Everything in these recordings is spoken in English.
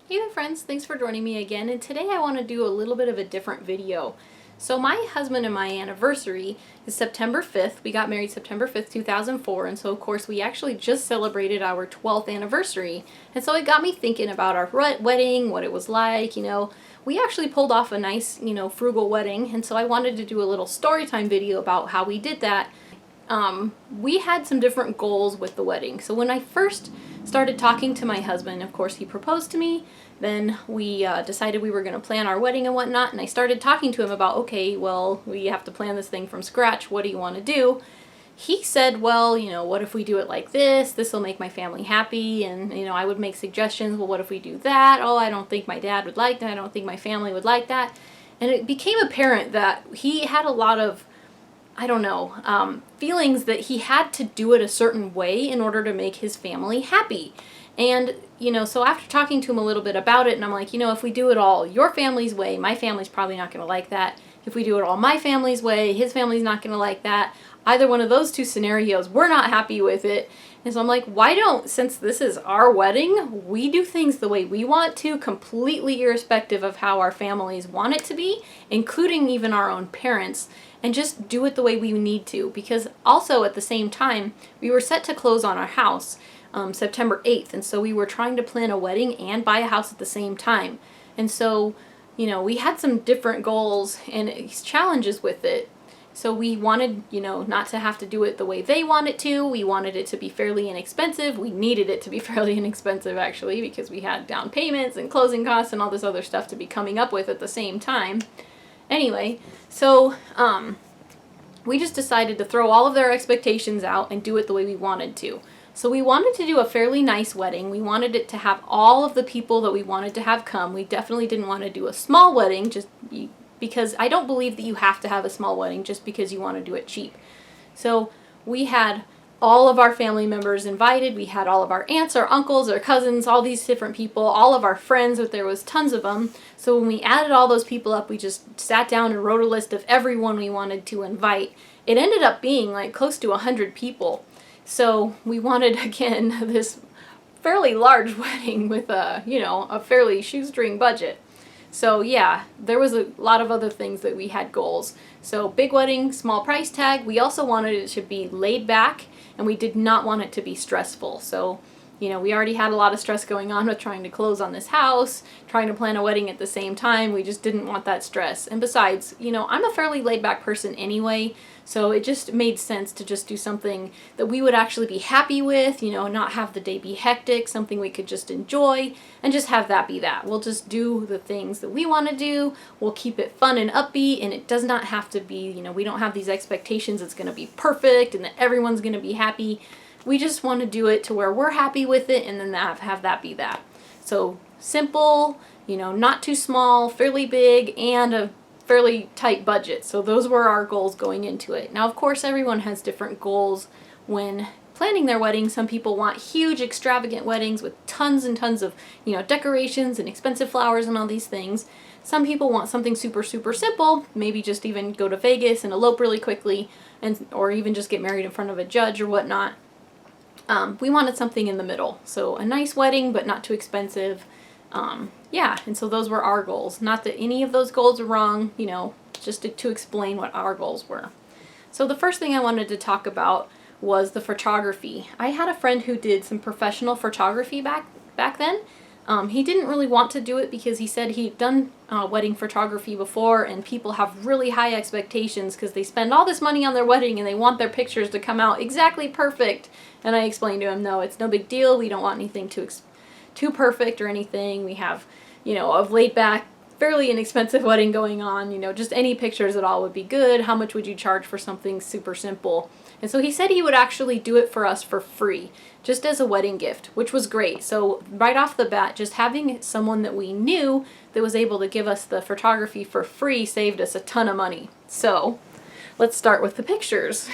Hey there friends, thanks for joining me again, and today I want to do a little bit of a different video. So my husband and my anniversary is September 5th. We got married September 5th, 2004, and so of course we actually just celebrated our 12th anniversary. And so it got me thinking about our wedding, what it was like, We actually pulled off a nice, frugal wedding, and so I wanted to do a little story time video about how we did that. We had some different goals with the wedding. So when I first started talking to my husband, of course he proposed to me, then we decided we were going to plan our wedding and whatnot, and I started talking to him about, okay, well, we have to plan this thing from scratch, what do you want to do? He said, well, what if we do it like this? This will make my family happy, and, I would make suggestions, well, what if we do that? Oh, I don't think my dad would like that, I don't think my family would like that. And it became apparent that he had a lot of feelings that he had to do it a certain way in order to make his family happy. And, so after talking to him a little bit about it, and I'm like, if we do it all your family's way, my family's probably not going to like that. If we do it all my family's way, his family's not going to like that. Either one of those two scenarios, we're not happy with it. And so I'm like, why don't, since this is our wedding, we do things the way we want to, completely irrespective of how our families want it to be, including even our own parents, and just do it the way we need to. Because also at the same time, we were set to close on our house September 8th, and so we were trying to plan a wedding and buy a house at the same time. And so, we had some different goals and challenges with it. So we wanted, not to have to do it the way they want it to. We wanted it to be fairly inexpensive. We needed it to be fairly inexpensive, actually, because we had down payments and closing costs and all this other stuff to be coming up with at the same time. Anyway, so we just decided to throw all of their expectations out and do it the way we wanted to. So we wanted to do a fairly nice wedding. We wanted it to have all of the people that we wanted to have come. We definitely didn't want to do a small wedding, just because I don't believe that you have to have a small wedding just because you want to do it cheap. So we had all of our family members invited. We had all of our aunts, our uncles, our cousins, all these different people, all of our friends, but there was tons of them. So when we added all those people up, we just sat down and wrote a list of everyone we wanted to invite. It ended up being like close to 100 people. So we wanted, again, this fairly large wedding with a fairly shoestring budget. So yeah, there was a lot of other things that we had goals. So big wedding, small price tag. We also wanted it to be laid back, and we did not want it to be stressful. So, we already had a lot of stress going on with trying to close on this house, trying to plan a wedding at the same time. We just didn't want that stress. And besides, I'm a fairly laid back person anyway, so it just made sense to just do something that we would actually be happy with, not have the day be hectic, something we could just enjoy, and just have that be that. We'll just do the things that we want to do. We'll keep it fun and upbeat, and it does not have to be, we don't have these expectations it's going to be perfect and that everyone's going to be happy. We just want to do it to where we're happy with it, and then have that be that. So simple, not too small, fairly big, and a fairly tight budget. So those were our goals going into it. Now, of course, everyone has different goals when planning their wedding. Some people want huge, extravagant weddings with tons and tons of, decorations and expensive flowers and all these things. Some people want something super, super simple, maybe just even go to Vegas and elope really quickly, or even just get married in front of a judge or whatnot. We wanted something in the middle. So a nice wedding, but not too expensive. And so those were our goals. Not that any of those goals are wrong, just to explain what our goals were. So the first thing I wanted to talk about was the photography. I had a friend who did some professional photography back then. He didn't really want to do it because he said he'd done wedding photography before, and people have really high expectations because they spend all this money on their wedding and they want their pictures to come out exactly perfect. And I explained to him, no, it's no big deal. We don't want anything too perfect or anything. We have, a laid back, fairly inexpensive wedding going on, just any pictures at all would be good. How much would you charge for something super simple? And so he said he would actually do it for us for free, just as a wedding gift, which was great. So right off the bat, just having someone that we knew that was able to give us the photography for free saved us a ton of money. So let's start with the pictures.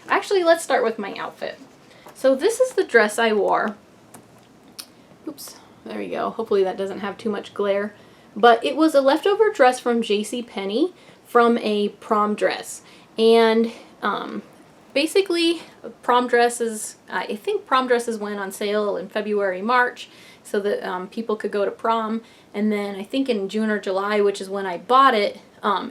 Actually, let's start with my outfit. So this is the dress I wore. Oops, there we go. Hopefully that doesn't have too much glare. But it was a leftover dress from JCPenney from a prom dress. And basically, prom dresses, I think prom dresses went on sale in February, March. so that people could go to prom. And then I think in June or July, which is when I bought it,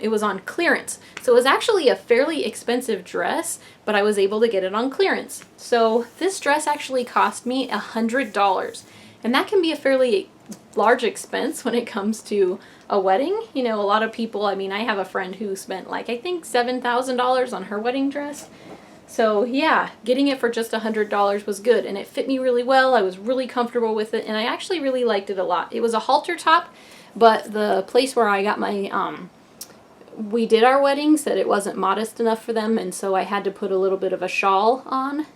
it was on clearance. So it was actually a fairly expensive dress, but I was able to get it on clearance. So this dress actually cost me $100. And that can be a fairly large expense when it comes to a wedding. You know, a lot of people, I mean, I have a friend who spent like, I think $7,000 on her wedding dress. So yeah, getting it for just $100 was good, and it fit me really well. I was really comfortable with it, and I actually really liked it a lot. It was a halter top, but the place where I got my, we did our wedding said it wasn't modest enough for them, and so I had to put a little bit of a shawl on,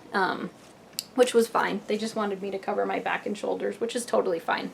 which was fine. They just wanted me to cover my back and shoulders, which is totally fine.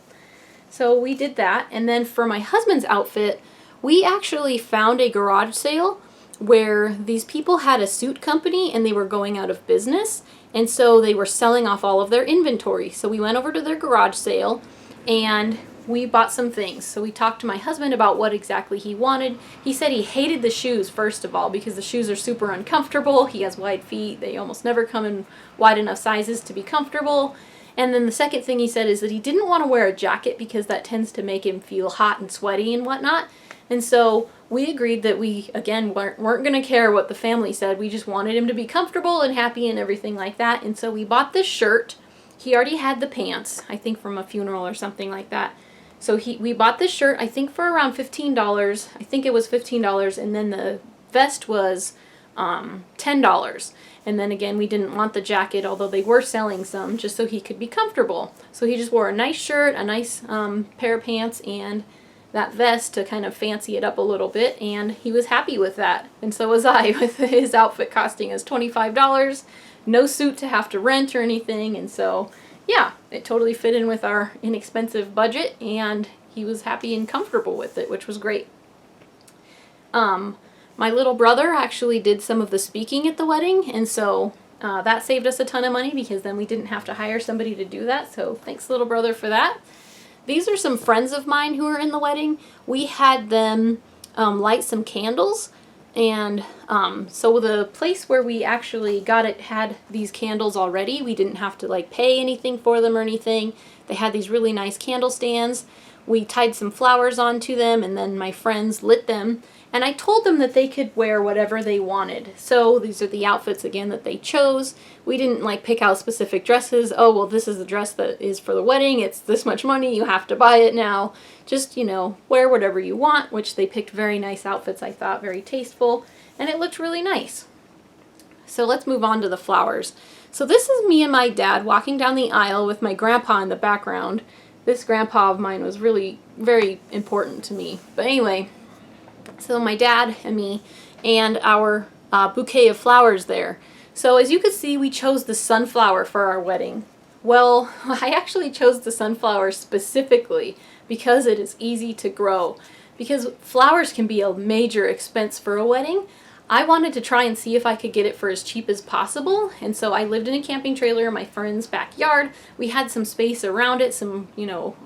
So we did that, and then for my husband's outfit, we actually found a garage sale where these people had a suit company and they were going out of business, and so they were selling off all of their inventory. So we went over to their garage sale and we bought some things. So we talked to my husband about what exactly he wanted. He said he hated the shoes, first of all, because the shoes are super uncomfortable. He has wide feet. They almost never come in wide enough sizes to be comfortable. And then the second thing he said is that he didn't want to wear a jacket because that tends to make him feel hot and sweaty and whatnot. And so we agreed that we, again, weren't going to care what the family said. We just wanted him to be comfortable and happy and everything like that. And so we bought this shirt. He already had the pants, I think from a funeral or something like that. So we bought this shirt, I think for around $15. I think it was $15. And then the vest was $10. And then again, we didn't want the jacket, although they were selling some, just so he could be comfortable. So he just wore a nice shirt, a nice pair of pants, and that vest to kind of fancy it up a little bit, and he was happy with that. And so was I, with his outfit costing us $25, no suit to have to rent or anything. And so yeah, it totally fit in with our inexpensive budget, and he was happy and comfortable with it, which was great. My little brother actually did some of the speaking at the wedding, and so that saved us a ton of money because then we didn't have to hire somebody to do that. So thanks, little brother, for that. These are some friends of mine who were in the wedding. We had them light some candles, and so the place where we actually got it had these candles already. We didn't have to like pay anything for them or anything. They had these really nice candle stands. We tied some flowers onto them, and then my friends lit them. And I told them that they could wear whatever they wanted. So these are the outfits, again, that they chose. We didn't like pick out specific dresses. Oh, well, this is the dress that is for the wedding. It's this much money. You have to buy it now. Just, you know, wear whatever you want, which they picked very nice outfits, I thought, very tasteful. And it looked really nice. So let's move on to the flowers. So this is me and my dad walking down the aisle with my grandpa in the background. This grandpa of mine was really very important to me. But anyway, so my dad and me and our bouquet of flowers there. So as you can see, we chose the sunflower for our wedding. Well, I actually chose the sunflower specifically because it is easy to grow. Because flowers can be a major expense for a wedding, I wanted to try and see if I could get it for as cheap as possible. And so I lived in a camping trailer in my friend's backyard. We had some space around it, some, you know,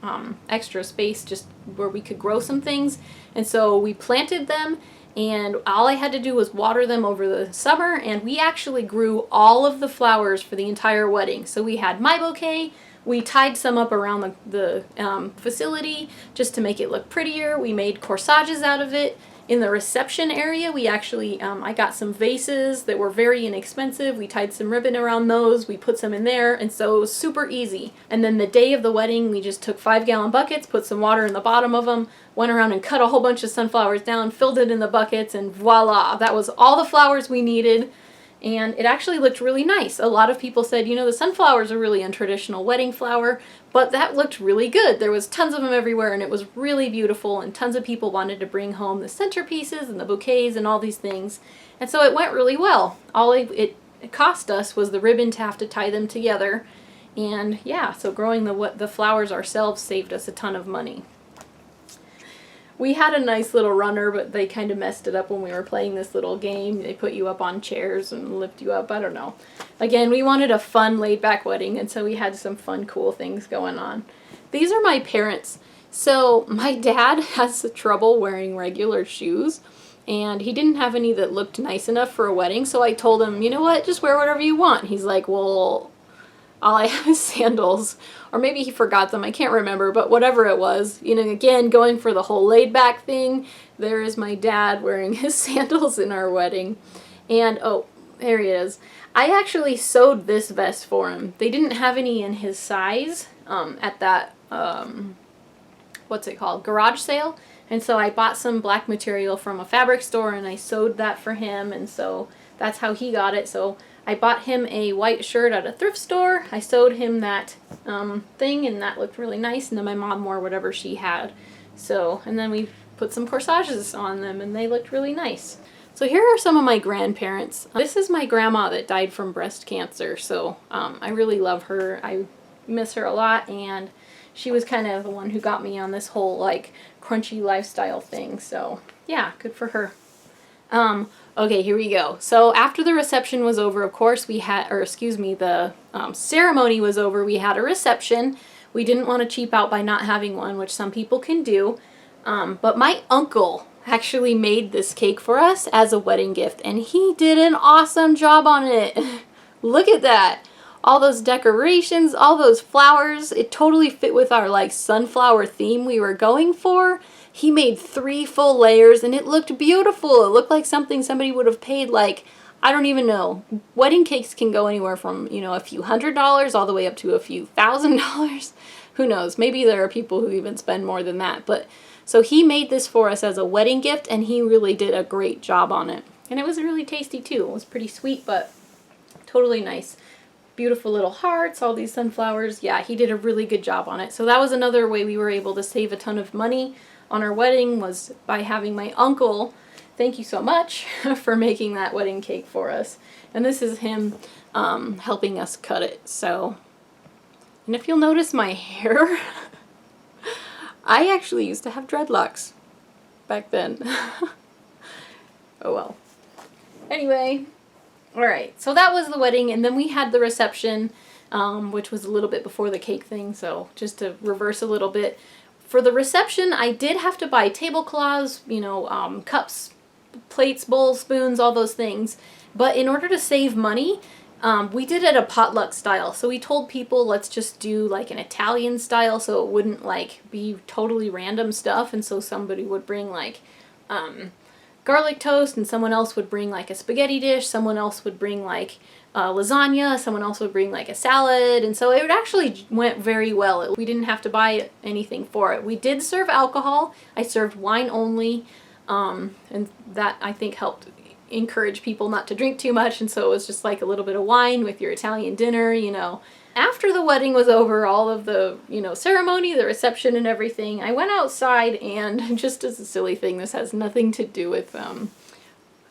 extra space just where we could grow some things. And so we planted them, and all I had to do was water them over the summer, and we actually grew all of the flowers for the entire wedding. So we had my bouquet. We tied some up around the facility just to make it look prettier. We made corsages out of it. In the reception area, we actually, I got some vases that were very inexpensive. We tied some ribbon around those. We put some in there, and so it was super easy. And then the day of the wedding, we just took 5-gallon buckets, put some water in the bottom of them, went around and cut a whole bunch of sunflowers down, filled it in the buckets, and voila! That was all the flowers we needed. And it actually looked really nice. A lot of people said, you know, the sunflowers are really untraditional wedding flower, but that looked really good. There was tons of them everywhere, and it was really beautiful, and tons of people wanted to bring home the centerpieces and the bouquets and all these things. And so it went really well. All it cost us was the ribbon to have to tie them together. And yeah, so growing the flowers ourselves saved us a ton of money. We had a nice little runner, but they kind of messed it up when we were playing this little game. They put you up on chairs and lift you up. I don't know. Again, we wanted a fun, laid-back wedding, and so we had some fun, cool things going on. These are my parents. So my dad has trouble wearing regular shoes, and he didn't have any that looked nice enough for a wedding, so I told him, you know what, just wear whatever you want. He's like, well, all I have is sandals. Or maybe he forgot them, I can't remember, but whatever it was, you know, again, going for the whole laid back thing, there is my dad wearing his sandals in our wedding. And, oh, there he is. I actually sewed this vest for him. They didn't have any in his size at that, what's it called, garage sale. And so I bought some black material from a fabric store and I sewed that for him, and so that's how he got it. So I bought him a white shirt at a thrift store. I sewed him that thing, and that looked really nice. And then my mom wore whatever she had. So, and then we put some corsages on them, and they looked really nice. So here are some of my grandparents. This is my grandma that died from breast cancer. So I really love her. I miss her a lot, and she was kind of the one who got me on this whole like crunchy lifestyle thing. So yeah, good for her. Okay, here we go. So after the reception was over, of course, we had, or excuse me, the ceremony was over, we had a reception. We didn't want to cheap out by not having one, which some people can do. But my uncle actually made this cake for us as a wedding gift, and he did an awesome job on it. Look at that. All those decorations, all those flowers, it totally fit with our like sunflower theme we were going for. He made 3 full layers and it looked beautiful. It looked like something somebody would have paid like, I don't even know. Wedding cakes can go anywhere from, you know, a few $100s all the way up to a few $1,000s. Who knows? Maybe there are people who even spend more than that. But so he made this for us as a wedding gift, and he really did a great job on it. And it was really tasty too. It was pretty sweet, but totally nice. Beautiful little hearts, all these sunflowers. Yeah, he did a really good job on it. So that was another way we were able to save a ton of money on our wedding, was by having my uncle, thank you so much, for making that wedding cake for us. And this is him helping us cut it. So, and if you'll notice my hair, I actually used to have dreadlocks back then. Oh well. Anyway. Alright, so that was the wedding, and then we had the reception, which was a little bit before the cake thing, so just to reverse a little bit. For the reception, I did have to buy tablecloths, you know, cups, plates, bowls, spoons, all those things. But in order to save money, we did it a potluck style. So we told people, let's just do like an Italian style so it wouldn't like be totally random stuff. And so somebody would bring like garlic toast, and someone else would bring like a spaghetti dish, someone else would bring like lasagna, someone else would bring like a salad, and so it actually went very well. We didn't have to buy anything for it. We did serve alcohol. I served wine only, and that I think helped encourage people not to drink too much, and so it was just like a little bit of wine with your Italian dinner, you know. After the wedding was over, all of the, you know, ceremony, the reception and everything, I went outside, and just as a silly thing, this has nothing to do with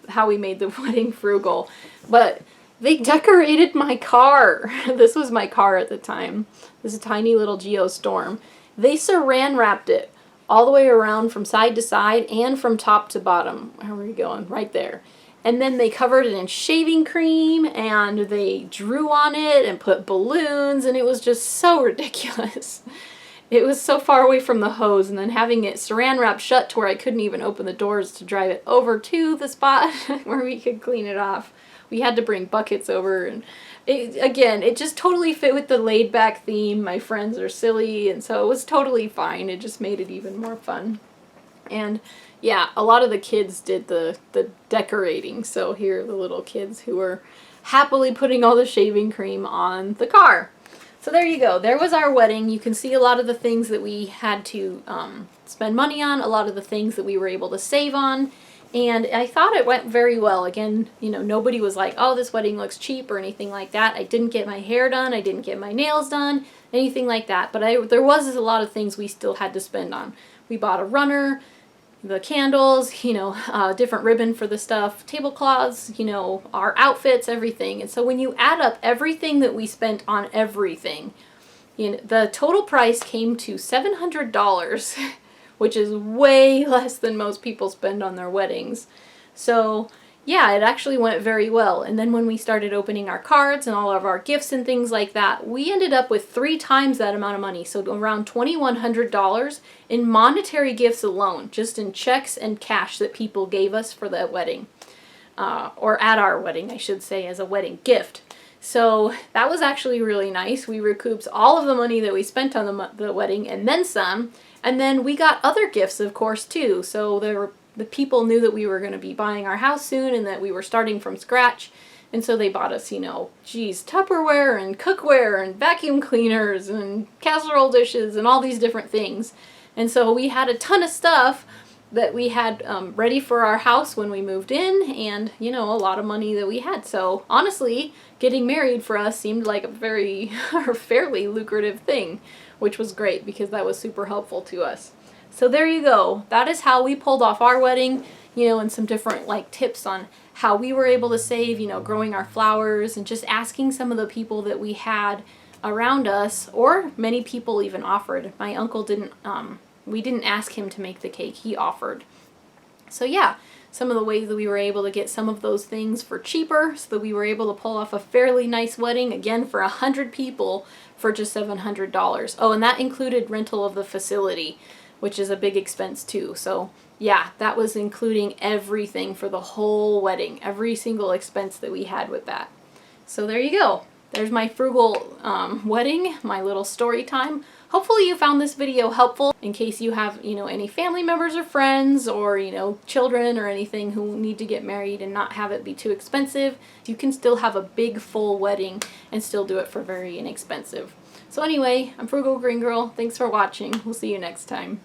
how we made the wedding frugal, but they decorated my car. This was my car at the time. This is a tiny little Geostorm. They saran wrapped it all the way around from side to side and from top to bottom. Where are we going? Right there. And then they covered it in shaving cream, and they drew on it and put balloons, and it was just so ridiculous. It was so far away from the hose, and then having it saran wrapped shut to where I couldn't even open the doors to drive it over to the spot where we could clean it off. We had to bring buckets over, and it just totally fit with the laid back theme. My friends are silly, and so it was totally fine. It just made it even more fun. And yeah, a lot of the kids did the decorating. So here are the little kids who were happily putting all the shaving cream on the car. So there you go. There was our wedding. You can see a lot of the things that we had to spend money on, a lot of the things that we were able to save on. And I thought it went very well. Again, you know, nobody was like, oh, this wedding looks cheap or anything like that. I didn't get my hair done. I didn't get my nails done, anything like that. But there was a lot of things we still had to spend on. We bought a runner, the candles, you know, different ribbon for the stuff, tablecloths, you know, our outfits, everything. And so when you add up everything that we spent on everything, you know, the total price came to $700, which is way less than most people spend on their weddings. So yeah, it actually went very well. And then when we started opening our cards and all of our gifts and things like that, we ended up with 3 times that amount of money. So around $2,100 in monetary gifts alone, just in checks and cash that people gave us for the wedding. Or at our wedding, I should say, as a wedding gift. So that was actually really nice. We recouped all of the money that we spent on the wedding and then some. And then we got other gifts, of course, too. So the people knew that we were going to be buying our house soon and that we were starting from scratch. And so they bought us, Tupperware and cookware and vacuum cleaners and casserole dishes and all these different things. And so we had a ton of stuff that we had ready for our house when we moved in, and a lot of money that we had. So honestly, getting married for us seemed like a very or fairly lucrative thing, which was great because that was super helpful to us. So there you go. That is how we pulled off our wedding, and some different tips on how we were able to save, growing our flowers and just asking some of the people that we had around us, or many people even offered. My uncle didn't we didn't ask him to make the cake, he offered. So yeah, some of the ways that we were able to get some of those things for cheaper, so that we were able to pull off a fairly nice wedding, again for 100 people for just $700. Oh, and that included rental of the facility, which is a big expense too. So yeah, that was including everything for the whole wedding, every single expense that we had with that. So there you go. There's my frugal wedding, my little story time. Hopefully you found this video helpful in case you have, any family members or friends or, children or anything who need to get married and not have it be too expensive. You can still have a big full wedding and still do it for very inexpensive. So anyway, I'm Frugal Green Girl. Thanks for watching. We'll see you next time.